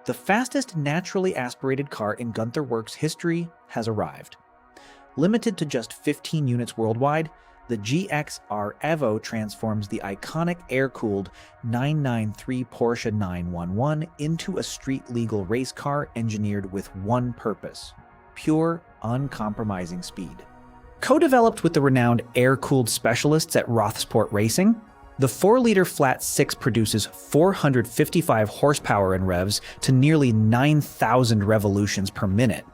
The fastest naturally aspirated car in Gunther Werks history has arrived. Limited to just 15 units worldwide, the GXR-Evo transforms the iconic air-cooled 993 Porsche 911 into a street-legal race car engineered with one purpose: pure, uncompromising speed. Co-developed with the renowned air-cooled specialists at Rothsport Racing, the 4-liter flat 6 produces 455 horsepower in revs to nearly 9,000 revolutions per minute,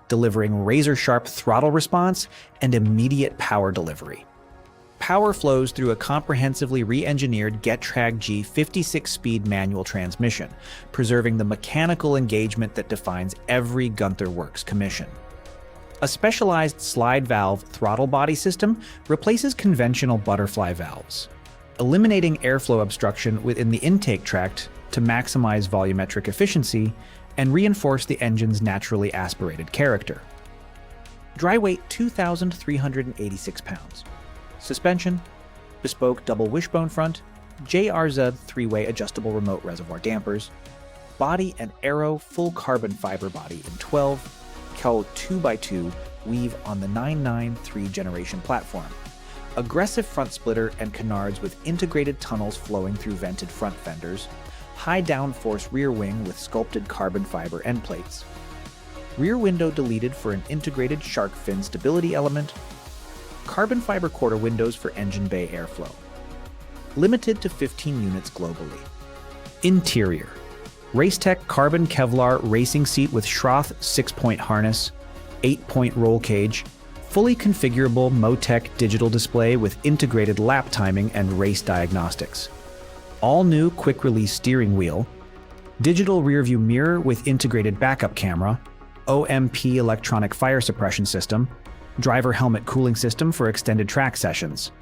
delivering razor-sharp throttle response and immediate power delivery. Power flows through a comprehensively re-engineered Getrag G50 6-speed manual transmission, preserving the mechanical engagement that defines every Gunther Werks commission. A specialized slide valve throttle body system replaces conventional butterfly valves, eliminating airflow obstruction within the intake tract to maximize volumetric efficiency and reinforce the engine's naturally aspirated character. Dry weight 2,386 pounds. Suspension, bespoke double wishbone front, JRZ 3-way adjustable remote reservoir dampers, body and aero full carbon fiber body in 12, Cal 2x2 weave on the 993 generation platform. Aggressive front splitter and canards with integrated tunnels flowing through vented front fenders, high downforce rear wing with sculpted carbon fiber end plates, rear window deleted for an integrated shark fin stability element, carbon fiber quarter windows for engine bay airflow. Limited to 15 units globally. Interior: Racetech carbon Kevlar racing seat with Schroth 6-point harness, 8-point roll cage, fully configurable Motec digital display with integrated lap timing and race diagnostics. All-new quick-release steering wheel, digital rearview mirror with integrated backup camera, OMP electronic fire suppression system, driver helmet cooling system for extended track sessions,